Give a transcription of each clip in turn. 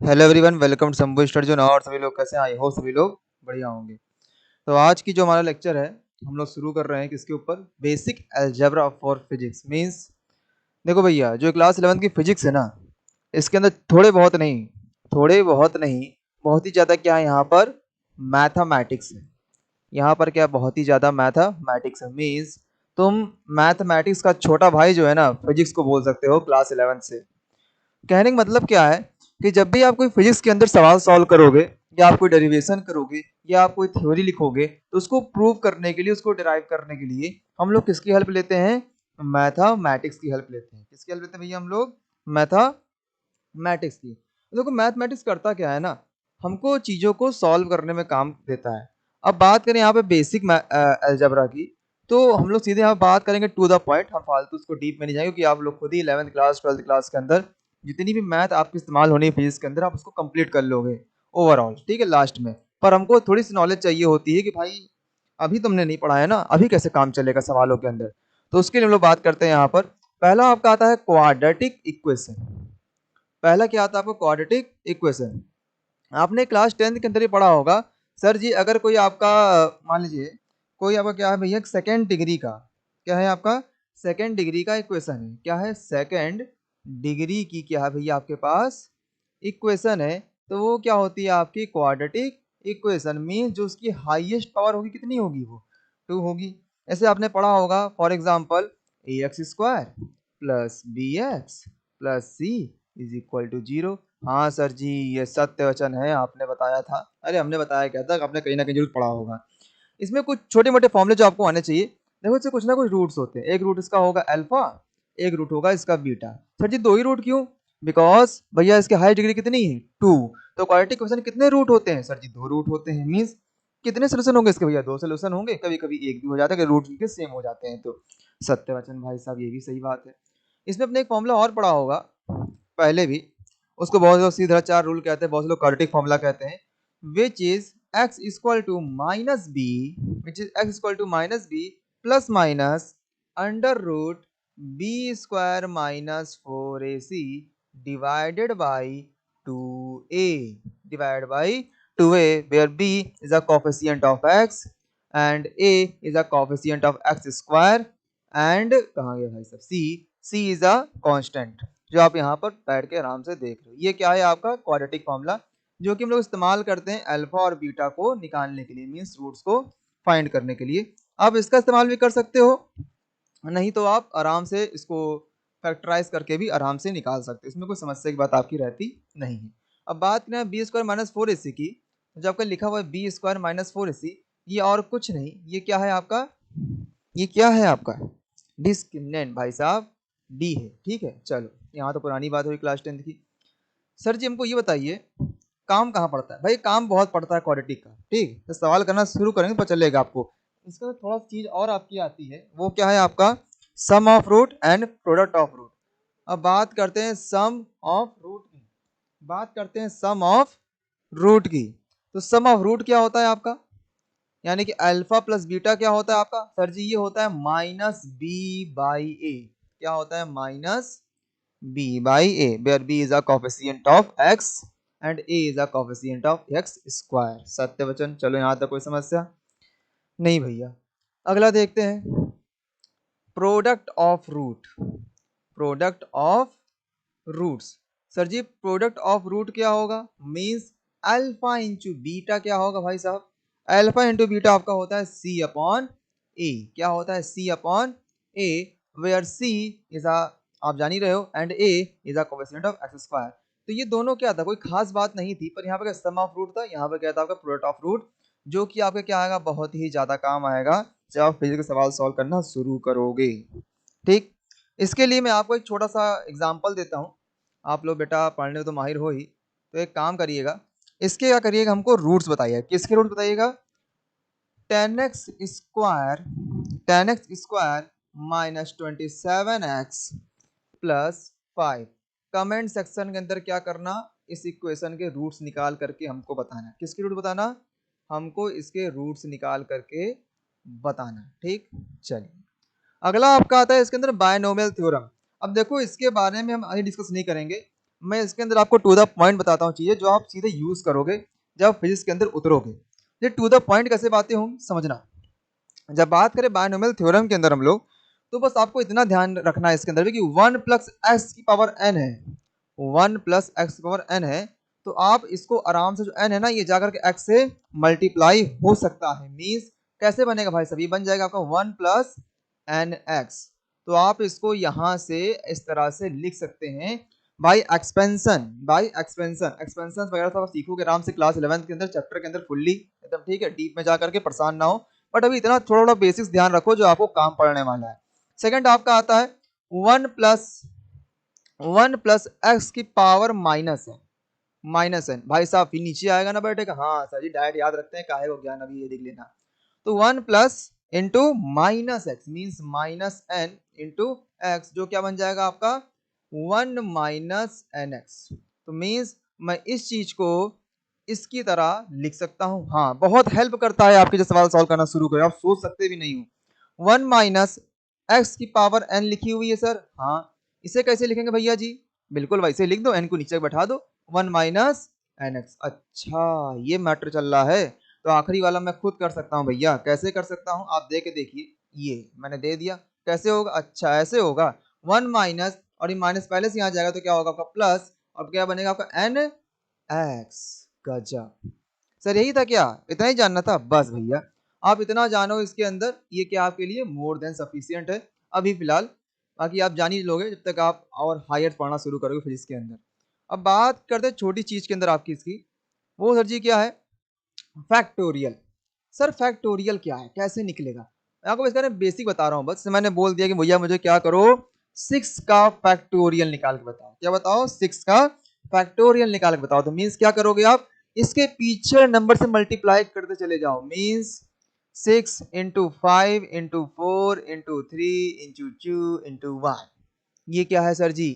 Hello everyone, welcome to Shambhu study zone. और सभी लोग कैसे हैं? आई होप सभी लोग बढ़िया होंगे। तो आज की जो हमारा लेक्चर है, हम लोग शुरू कर रहे हैं किसके ऊपर? Basic algebra for physics means. देखो भैया, जो क्लास 11 की फिजिक्स है ना, इसके अंदर थोड़े बहुत नहीं बहुत ही ज़्यादा क्या है यहाँ पर? मैथमेटिक्स है। यहाँ पर क्या बहुत ही ज़्यादा मैथमेटिक्स है मींस तुम मैथमेटिक्स का छोटा भाई जो है ना, फिजिक्स को बोल सकते हो क्लास 11 से। कहने का मतलब क्या है कि जब भी आप कोई फिजिक्स के अंदर सवाल सॉल्व करोगे, या आप कोई डेरिवेशन करोगे, या आप कोई थ्योरी लिखोगे, तो उसको प्रूव करने के लिए, उसको डिराइव करने के लिए हम लोग किसकी हेल्प लेते हैं? मैथमेटिक्स की हेल्प लेते हैं। किसकी हेल्प लेते हैं भैया हम लोग? मैथमेटिक्स की। देखो मैथमेटिक्स करता क्या है ना, हमको चीज़ों को सॉल्व करने में काम देता है। अब बात करें यहाँ पे बेसिक अलजेब्रा की, तो हम लोग सीधे यहाँ बात करेंगे टू द पॉइंट। हम फालतू उसको डीप में नहीं जाएंगे, क्योंकि आप लोग खुद ही 11th क्लास 12th क्लास के अंदर जितनी भी मैथ आपकी इस्तेमाल होनी है फिजिक्स के अंदर, आप उसको कंप्लीट कर लोगे ओवरऑल, ठीक है, लास्ट में। पर हमको थोड़ी सी नॉलेज चाहिए होती है कि भाई अभी तुमने नहीं पढ़ा है ना, अभी कैसे काम चलेगा सवालों के अंदर। तो उसके लिए हम लोग बात करते हैं यहाँ पर। पहला आपका आता है क्वाड्रेटिक इक्वेशन। पहला क्या आता है आपको? Quadratic equation. आपने क्लास 10th के अंदर ही पढ़ा होगा। सर जी, अगर कोई आपका मान लीजिए कोई आपका क्या है भैया, सेकेंड डिग्री का, क्या है आपका? सेकेंड डिग्री का इक्वेशन है। क्या है? सेकेंड डिग्री की क्या है भैया आपके पास इक्वेशन है। तो वो क्या होती है आपकी? Quadratic equation. मीन जो उसकी हाईएस्ट पावर होगी कितनी होगी? वो 2 होगी। ऐसे आपने पढ़ा होगा, for example a x square plus b x plus c is equal to 0। हाँ सर जी, ये सत्य वचन है, आपने बताया था। अरे हमने बताया क्या था, आपने कहीं ना कहीं जरूर पढ़ा होगा। इसमें कुछ छोटे मोटे फॉर्मूले जो आपको आने चाहिए। देखो, इससे कुछ ना कुछ रूट्स होते हैं। एक रूट इसका होगा अल्फा, एक रूट होगा इसका बीटा। सर जी, 2 ही रूट क्यों? बिकॉज भैया इसके हाई डिग्री कितनी है? 2। तो क्वाड्रेटिक इक्वेशन कितने रूट होते हैं? सर जी 2 रूट होते हैं। मीन्स कितने सोल्यूशन होंगे इसके भैया? 2 सोल्यूशन होंगे। कभी कभी एक भी हो जाता है, रूट के सेम हो जाते हैं तो। सत्य वचन भाई साहब, ये भी सही बात है। इसमें अपने एक फॉर्मूला और पढ़ा होगा पहले भी, उसको बहुत लोग सीधा चार रूल कहते हैं, बहुत लोग क्वाड्रेटिक फॉर्मूला कहते हैं। Which is x equal to minus b, which is x equal to minus b plus minus under root b square minus 4ac divided by 2a, divided by 2a, where b is a coefficient of x and a is a coefficient of x square and कहाँ गया भाई साहब? c is a constant, जो आप यहाँ पर बैठ के आराम से देख रहे हो। ये क्या है आपका? क्वाड्रेटिक फॉर्मूला, जो कि हम लोग इस्तेमाल करते हैं अल्फा और बीटा को निकालने के लिए, मींस रूट्स को फाइंड करने के लिए। आप इसका इस्तेमाल भी कर सकते हो, नहीं तो आप आराम से इसको फैक्टराइज करके भी आराम से निकाल सकते हो। इसमें कोई समस्या की बात आपकी रहती नहीं है। अब बात करें बी स्क्वायर माइनस 4ac की, जो आपका लिखा हुआ है बी स्क्वायर माइनस 4ac, ये और कुछ नहीं, ये क्या है आपका? ये क्या है आपका? डिस्क्रिमिनेंट भाई साहब, डी है। ठीक है, चलो यहाँ तो पुरानी बात हुई क्लास 10th की। सर जी हमको ये बताइए, काम कहाँ पड़ता है? भाई काम बहुत पड़ता है क्वाड्रेटिक का। ठीक, तो सवाल करना शुरू करेंगे तो पता चलेगा आपको। इसका थोड़ा चीज और आपकी आती है, वो क्या है आपका? Sum of root and product of root. अब बात करते हैं सम ऑफ रूट की, बात करते हैं सम ऑफ रूट की। तो सम ऑफ रूट क्या होता है आपका? यानी कि अल्फा प्लस बीटा क्या होता है आपका? सर जी ये होता है माइनस बी बाई ए। क्या होता है? Minus b by a, where b is a coefficient of x and a is a coefficient of x square। सत्य वचन। चलो यहाँ तक कोई समस्या नहीं भैया। अगला देखते हैं, product of root. Product of roots. Sir ji product of root क्या होगा? मींस अल्फा इंटू बीटा क्या होगा भाई साहब? अल्फा इंटू बीटा आपका होता है सी अपॉन ए। क्या होता है? C upon A, where C is a, आप जान ही रहे हो, and A is a coefficient of X square. तो ये दोनों क्या था? कोई खास बात नहीं थी, पर यहाँ पे सम ऑफ रूट था, यहाँ पे क्या था आपका? प्रोडक्ट ऑफ रूट, जो कि आपका क्या आएगा? बहुत ही ज्यादा काम आएगा जब आप फिजिक्स के सवाल सॉल्व करना शुरू करोगे। ठीक, इसके लिए मैं आपको एक छोटा सा एग्जाम्पल देता हूँ। आप लोग बेटा पढ़ने में तो माहिर हो ही, तो एक काम करिएगा, इसके क्या करिएगा, हमको रूट्स बताइए। किसके रूट बताइएगा? Ten x square, ten x square minus 27x plus 5। Comment section के अंदर क्या करना? इस इक्वेशन के रूट्स निकाल करके हमको बताना। किसके रूट बताना? हमको इसके रूट्स निकाल करके बताना। ठीक, चलिए अगला आपका आता है इसके अंदर बायनोमियल थ्योरम। अब देखो इसके बारे में हम अभी डिस्कस नहीं करेंगे, मैं इसके अंदर आपको टू द पॉइंट बताता हूँ चीजें जो आप सीधे यूज करोगे जब फिजिक्स के अंदर उतरोगे। ये टू द पॉइंट कैसे बातें होंगी समझना। जब बात करें बायनोमियल थ्योरम के अंदर हम लोग, तो बस आपको इतना ध्यान रखना है इसके अंदर भी कि 1 प्लस एक्स की पावर एन है, 1 प्लस एक्स की पावर एन है, तो आप इसको आराम से जो एन है ना ये जाकर के एक्स से मल्टीप्लाई हो सकता है। मीन्स कैसे बनेगा भाई साहब, ये बन जाएगा आपका 1 प्लस एन एक्स। तो आप इसको यहां से इस तरह से लिख सकते हैं by expansion, by expansion. Expansion वगैरह तो आप सीखोगे आराम से क्लास 11 के अंदर चैप्टर के अंदर फुल्ली एकदम, ठीक है, डीप में जाकर के परेशान ना हो। बट अभी इतना थोड़ा थोड़ा बेसिक्स ध्यान रखो जो आपको काम पड़ने वाला है। सेकंड आपका आता है 1 प्लस एक्स की पावर माइनस है, माइनस एन। भाई साहब फिर नीचे आएगा ना बैठेगा, हाँ सर जी डायरेक्ट याद रखते हैं, काहे को ज्ञान अभी ये देख लेना। तो 1 plus into minus x means minus n into x, जो क्या बन जाएगा आपका 1 माइनस एन एक्स। तो मीन्स मैं इस चीज को इसकी तरह लिख सकता हूं। हाँ बहुत हेल्प करता है आपके जो सवाल सॉल्व करना शुरू करें, आप सोच सकते भी नहीं हो। 1 माइनस एक्स की पावर एन लिखी हुई है सर, हाँ इसे कैसे लिखेंगे भैया जी, बिल्कुल वैसे लिख दो, एन को नीचे बैठा दो, 1 माइनस एन एक्स। अच्छा ये मैटर चल रहा है, तो आखिरी वाला मैं खुद कर सकता हूँ भैया। कैसे कर सकता हूँ आप दे के देखिए, ये मैंने दे दिया, कैसे होगा, अच्छा ऐसे होगा 1 माइनस, और ये माइनस पहले से यहाँ जाएगा तो क्या होगा आपका प्लस, और क्या बनेगा आपका एन एक्स। गजब सर, यही था क्या, इतना ही जानना था बस भैया। आप इतना जानो इसके अंदर, ये क्या आपके लिए मोर देन सफिशियंट है अभी फिलहाल। बाकी आप जान ही लोगे जब तक आप और हायर पढ़ना शुरू करोगे फिजिक्स के अंदर। अब बात करते हैं छोटी चीज के अंदर आपकी इसकी, वो सर जी क्या है, फैक्टोरियल। सर फैक्टोरियल क्या है, कैसे निकलेगा, मैं आपको इसका बेसिक बता रहा हूँ। बस मैंने बोल दिया कि भैया मुझे क्या करो, 6 का फैक्टोरियल निकाल के बताओ। क्या बताओ, 6 का फैक्टोरियल निकाल के बताओ। तो मीन्स क्या करोगे आप, इसके पीछे नंबर से मल्टीप्लाई करते चले जाओ। Means 6 into 5 into 4 into 3 into 2 into 1, ये क्या है सर जी,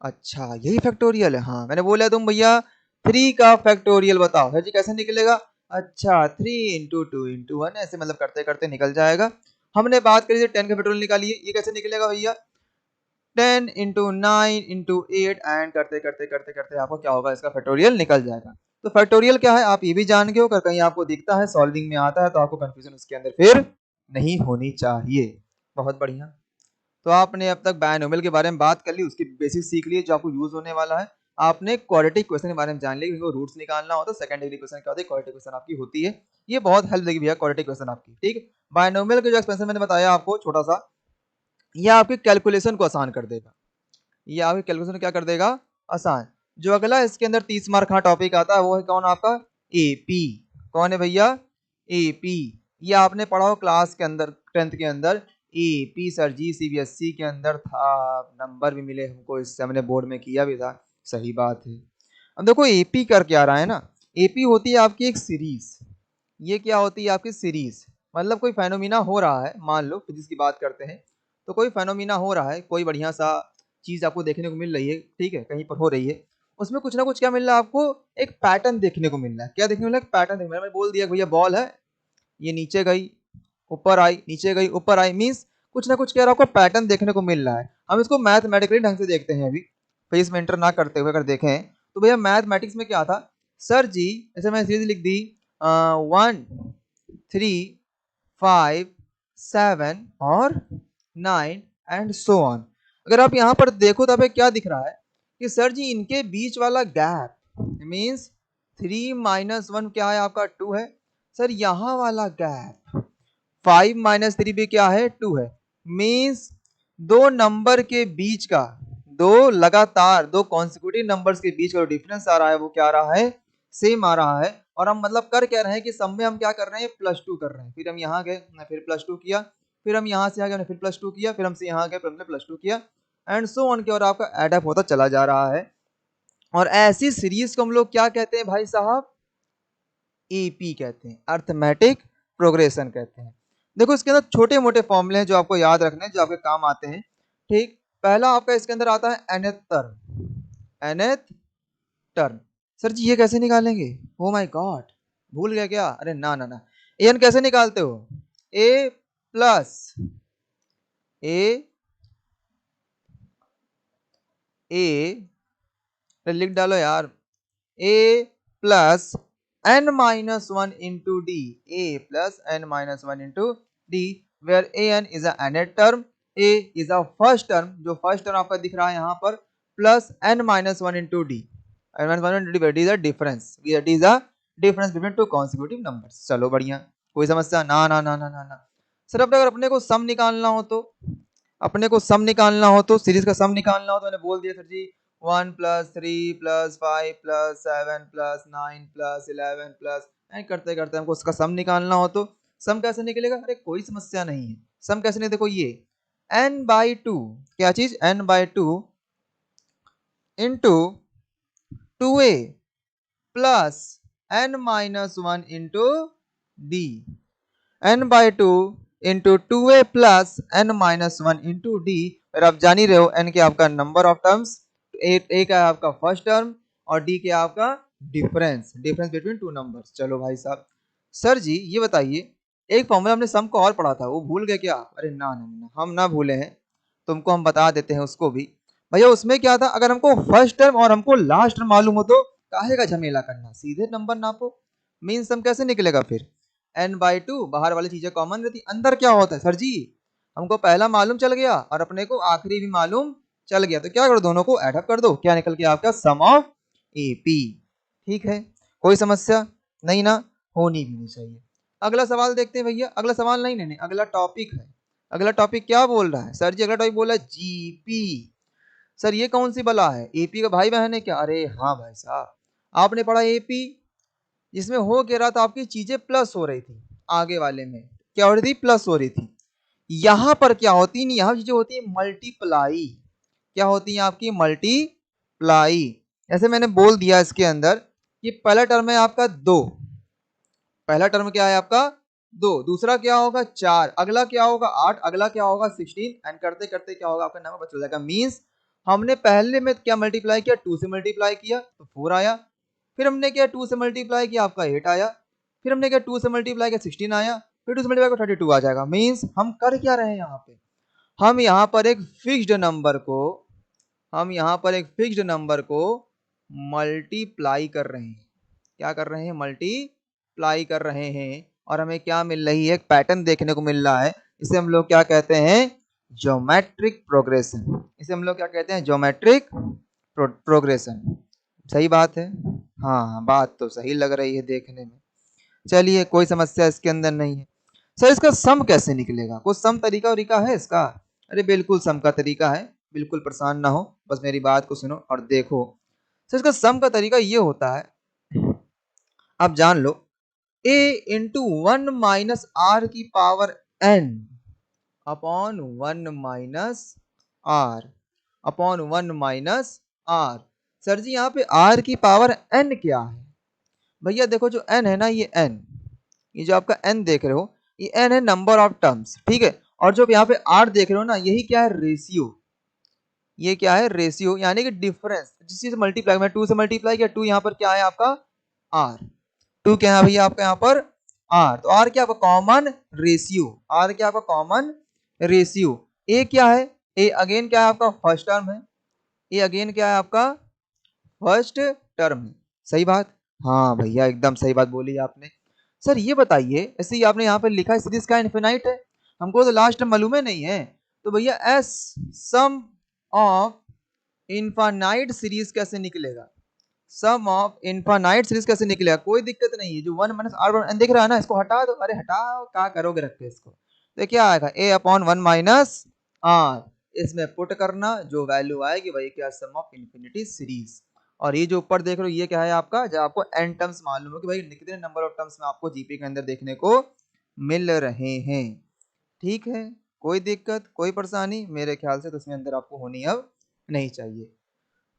अच्छा यही फैक्टोरियल है। हाँ मैंने बोला तुम भैया 3 का फैक्टोरियल बताओ सर जी कैसे निकलेगा, अच्छा 3 इंटू 2 इंटू 1, ऐसे मतलब करते करते निकल जाएगा। हमने बात करी थी 10 का फैक्टोरियल निकालिए, ये कैसे निकलेगा भैया, 10 इंटू 9 इंटू 8, एंड करते करते करते करते आपको क्या होगा, इसका फैक्टोरियल निकल जाएगा। तो फैक्टोरियल क्या है आप ये भी जान गए हो, अगर कहीं आपको दिखता है सॉल्विंग में आता है तो आपको कंफ्यूजन उसके अंदर फिर नहीं होनी चाहिए। बहुत बढ़िया, तो आपने अब तक बायनोमियल के बारे में बात कर ली, उसकी बेसिक सीख ली जो आपको यूज होने वाला है। आपने क्वाड्रेटिक क्वेश्चन के बारे में जान लिया, क्योंकि रूट्स निकालना होता है, सेकंड डिग्री क्वेश्चन क्या होती है, क्वाड्रेटिक क्वेश्चन आपकी होती है। ये बहुत हेल्प देगी भैया क्वाड्रेटिक क्वेश्चन आपकी, ठीक। बायनोमियल के जो एक्सपेंशन मैंने बताया आपको छोटा सा, ये आपकी कैलकुलेशन को आसान कर देगा, ये आपकी कैलकुलेशन क्या कर देगा, आसान। जो अगला इसके अंदर 30 मार्क का टॉपिक आता है वो है कौन, आपका एपी। कौन है भैया, एपी। ये आपने पढ़ा हो क्लास के अंदर 10th के अंदर, एपी सर जी सीबीएसई के अंदर था, नंबर भी मिले हमको, इससे हमने बोर्ड में किया भी था। सही बात है। अब देखो एपी कर क्या रहा है ना, एपी होती है आपकी एक सीरीज। ये क्या होती है आपकी सीरीज, मतलब कोई फेनोमिना हो रहा है, मान लो फिजिक्स की बात करते हैं, तो कोई फेनोमिना हो रहा है, कोई बढ़िया सा चीज आपको देखने को मिल रही है, ठीक है, कहीं पर हो रही है, उसमें कुछ ना कुछ क्या मिल रहा है आपको, एक पैटर्न देखने को मिल रहा है। क्या देखने को मिल रहा है, पैटर्न देखने को मिल रहा है। मैं बोल दिया भैया बॉल है, ये नीचे गई ऊपर आई, नीचे गई ऊपर आई, मीन्स कुछ ना कुछ कह रहा आपको पैटर्न देखने को मिल रहा है। हम इसको मैथमेटिकली ढंग से देखते हैं अभी, फेस में एंटर ना करते हुए अगर देखें तो भैया मैथमेटिक्स में क्या था, सर जी जैसे मैं सीरीज लिख दी 1 3 5 7 और 9 एंड सो ऑन। अगर आप यहाँ पर देखो तो क्या दिख रहा है कि सर जी इनके बीच वाला गैप मीन्स 3 माइनस 1 क्या है आपका 2 है, सर यहाँ वाला गैप 5 माइनस 3 भी क्या है 2 है। मीन्स दो नंबर के बीच का, दो लगातार दो कॉन्सिक्यूटिव नंबर्स के बीच का जो डिफरेंस आ रहा है वो क्या आ रहा है, सेम आ रहा है। और हम मतलब कर क्या रहे हैं कि सम में हम क्या कर रहे हैं, +2 कर रहे हैं। फिर हम यहाँ गए फिर +2 किया, फिर हम यहाँ से आ गए फिर +2 किया, फिर हमसे यहाँ गए फिर हमने +2 किया, एंड सो ऑन की, और आपका एड अप होता चला जा रहा है। और ऐसी सीरीज को हम लोग क्या कहते हैं भाई साहब, एपी कहते हैं, अर्थमेटिक प्रोग्रेशन कहते हैं। देखो इसके अंदर छोटे मोटे फॉर्मूले हैं जो आपको याद रखने हैं, जो आपके काम आते हैं, ठीक। पहला आपका इसके अंदर आता है nth term, nth term. Sir ji ये कैसे निकालेंगे, ओ माय गॉड भूल गया क्या, अरे ना ना ना, एन कैसे निकालते हो, ए प्लस ए, ए तो लिख डालो यार, a plus n minus one into d, a plus n minus one into d, where a n is a nth term, a is a first term, जो फर्स्ट टर्म आपका दिख रहा है यहाँ पर, plus n minus one into d, n minus one into d, it is a difference, it is a difference between two consecutive numbers. चलो बढ़िया, कोई समस्या? ना ना ना ना ना ना। सर अब अगर अपने को सम निकालना हो तो, अपने को सम निकालना हो तो, सीरीज का सम निकालना हो तो मैंने बोल दिया सर जी, 1 plus 3 plus 5 plus 7 plus 9 plus 11 plus, करते करते हमको उसका सम निकालना हो तो सम कैसे निकलेगा? अरे कोई समस्या नहीं है, सम कैसे नहीं, देखो ये n बाई टू, क्या चीज, n by two into 2a plus n minus one into d, n by two into 2a plus n minus one into D. फिर आप जान ही रहे हो n के आपका नंबर ऑफ टर्म्स, a का आपका फर्स्ट टर्म और d के आपका difference, difference between two numbers. चलो भाई साहब, सर जी ये बताइए, एक फॉर्मूला हमने सम को और पढ़ा था, वो भूल गए क्या? अरे ना ना ना, हम ना भूले हैं, तुमको हम बता देते हैं उसको भी। भैया उसमें क्या था, अगर हमको फर्स्ट टर्म और हमको लास्ट टर्म मालूम हो तो काहे का झमेला करना, सीधे नंबर नापो। मीन सम कैसे निकलेगा फिर? n बाई टू, बाहर वाली चीजें कॉमन रहती, अंदर क्या होता है सर जी, हमको पहला मालूम चल गया और अपने को आखिरी भी मालूम चल गया, तो क्या करो, दोनों को ऐड अप कर दो, क्या निकल गया आपका, सम ऑफ एपी। ठीक है, कोई समस्या नहीं ना, होनी भी नहीं चाहिए। अगला सवाल देखते हैं भैया, अगला सवाल नहीं नहीं नहीं, अगला टॉपिक है। अगला टॉपिक क्या बोल रहा है सर जी? अगला टॉपिक बोल रहा है जीपी। सर ये कौन सी बला है, एपी का भाई बहन है क्या? अरे हाँ भाई साहब, आपने पढ़ा एपी, जिसमें हो क्या रहा था, आपकी चीजें प्लस हो रही थी, आगे वाले में क्या हो रही थी, प्लस हो रही थी। यहां पर क्या होती है, यहां चीजें होती है मल्टीप्लाई, क्या होती है आपकी, मल्टीप्लाई। ऐसे मैंने बोल दिया इसके अंदर कि पहला टर्म है आपका 2, पहला टर्म क्या है आपका 2, दूसरा क्या होगा 4, अगला क्या होगा 8, अगला क्या होगा 16, एंड करते करते क्या होगा, आपका नंबर बच जाएगा। मींस हमने पहले में क्या मल्टीप्लाई किया, 2 से मल्टीप्लाई किया तो 4 आया, फिर हमने क्या 2 से मल्टीप्लाई किया, आपका 8 आया, फिर हमने क्या 2 से मल्टीप्लाई किया 16 आया, फिर 2 से मल्टीप्लाई किया 32 आ जाएगा। मींस हम कर क्या रहे हैं यहाँ पे, हम यहाँ पर एक फिक्स्ड नंबर को, हम यहाँ पर एक फिक्स्ड नंबर को मल्टीप्लाई कर रहे हैं, क्या कर रहे हैं, मल्टीप्लाई कर रहे हैं, और हमें क्या मिल रही है, एक पैटर्न देखने को मिल रहा है, इसे हम लोग क्या कहते हैं, ज्योमेट्रिक प्रोग्रेशन, इसे हम लोग क्या कहते हैं, ज्योमेट्रिक प्रोग्रेशन। सही बात है, हाँ बात तो सही लग रही है देखने में। चलिए कोई समस्या इसके अंदर नहीं है। सर इसका सम कैसे निकलेगा, कुछ सम तरीका वरीका है इसका? अरे बिल्कुल सम का तरीका है, बिल्कुल परेशान ना हो, बस मेरी बात को सुनो और देखो। सर इसका सम का तरीका ये होता है, आप जान लो, a into one minus R की power n upon one minus R, upon one minus R. Sir ji यहाँ पे r की पावर n क्या है? भैया देखो जो n है ना, ये n, ये जो आपका n देख रहे हो, ये n है नंबर ऑफ टर्म्स, ठीक है, और जो यहाँ पे r देख रहे हो ना, यही क्या है, रेशियो, ये क्या है, रेशियो, यानी कि डिफरेंस, जिस चीज से मल्टीप्लाई, मैं 2 से मल्टीप्लाई किया, 2 यहाँ पर क्या है आपका r, 2 क्या है भैया आपका यहाँ पर r, तो r क्या आपका कॉमन रेशियो, r क्या आपका कॉमन रेशियो। a क्या है, a अगेन क्या है आपका फर्स्ट टर्म है, a अगेन क्या है आपका फर्स्ट टर्म है। सही बात, हाँ भैया एकदम सही बात बोली आपने। सर ये बताइए, ऐसे ही आपने यहाँ पे लिखा है सीरीज का इनफिनाइट है, हमको तो लास्ट मालूम है नहीं है, तो भैया S sum of infinite series कैसे निकलेगा, सम ऑफ इनफाइनाइट सीरीज कैसे निकलेगा? कोई दिक्कत नहीं है, जो वन माइनस आर वन दिख रहा है ना, इसको हटा दो, अरे हटाओ, क्या करोगे रख के इसको, तो क्या आएगा, ए अपॉन वन माइनस आर, इसमें पुट करना, जो वैल्यू आएगी वही क्या, सम ऑफ इन्फिनिटी सीरीज। और ये जो ऊपर देख रहे हो ये क्या है आपका, जब आपको एन टर्म्स मालूम हो कि भाई कितने नंबर ऑफ टर्म्स में आपको जीपी के अंदर देखने को मिल रहे हैं। ठीक है, कोई दिक्कत कोई परेशानी मेरे ख्याल से तो इसमें अंदर आपको होनी अब नहीं चाहिए।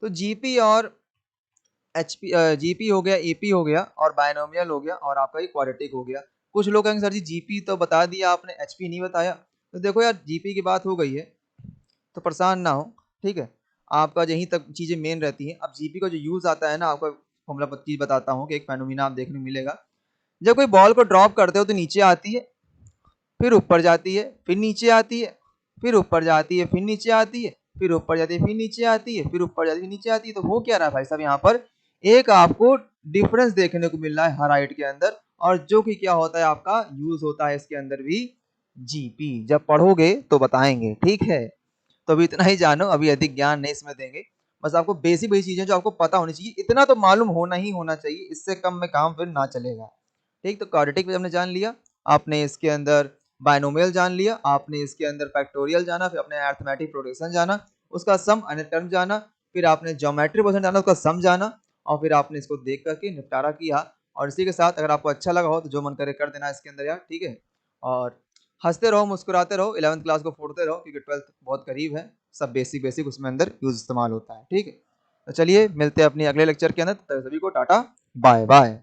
तो जीपी और एचपी, जीपी हो गया, एपी हो गया, और बायनोमियल हो गया, और आपका ये क्वाड्रेटिक हो गया। कुछ लोग कहेंगे सर जी जीपी तो बता दिया आपने, एचपी नहीं बताया, तो देखो यार जीपी की बात हो गई है तो परेशान ना हो, ठीक है, आपका यहीं तक चीजें मेन रहती हैं। अब जीपी का जो यूज आता है ना, आपको फॉर्मूला चीज बताता हूँ कि एक फेनोमिना आप देखने को मिलेगा, जब कोई बॉल को ड्रॉप करते हो तो नीचे आती है, फिर ऊपर जाती है, फिर नीचे आती है, फिर ऊपर जाती है, फिर नीचे आती है, फिर ऊपर जाती है, फिर नीचे आती है, फिर ऊपर जाती है, नीचे आती है। तो हो क्या रहा है भाई साहब, यहाँ पर एक आपको डिफरेंस देखने को मिल रहा है हर हाइट के अंदर, और जो कि क्या होता है आपका यूज होता है इसके अंदर भी जीपी। जब पढ़ोगे तो बताएंगे, ठीक है। तो अभी इतना ही जानो, अभी अधिक ज्ञान नहीं इसमें देंगे। बस आपको बेसिक बेसिक चीजें जो आपको पता होनी चाहिए, इतना तो मालूम होना ही होना चाहिए, इससे कम में काम फिर ना चलेगा। ठीक, तो क्वाड्रेटिक भी हमने जान लिया, आपने इसके अंदर बायनोमियल जान लिया, आपने इसके अंदर फैक्टोरियल जाना, फिर आपने अरिथमेटिक प्रोग्रेशन जाना, उसका सम अन्य टर्म जाना, फिर आपने ज्योमेट्री पोर्शन जाना, उसका सम जाना, और फिर आपने इसको देख करके निपटारा किया। और इसी के साथ अगर आपको अच्छा लगा हो तो जो मन करे कर देना इसके अंदर यार, ठीक है। और हंसते रहो, मुस्कुराते रहो, 11th क्लास को फोड़ते रहो, क्योंकि 12th बहुत करीब है। सब बेसिक बेसिक उसमें अंदर यूज इस्तेमाल होता है, ठीक है। तो चलिए मिलते हैं अपनी अगले लेक्चर के अंदर, तब तक सभी को टाटा बाय बाय।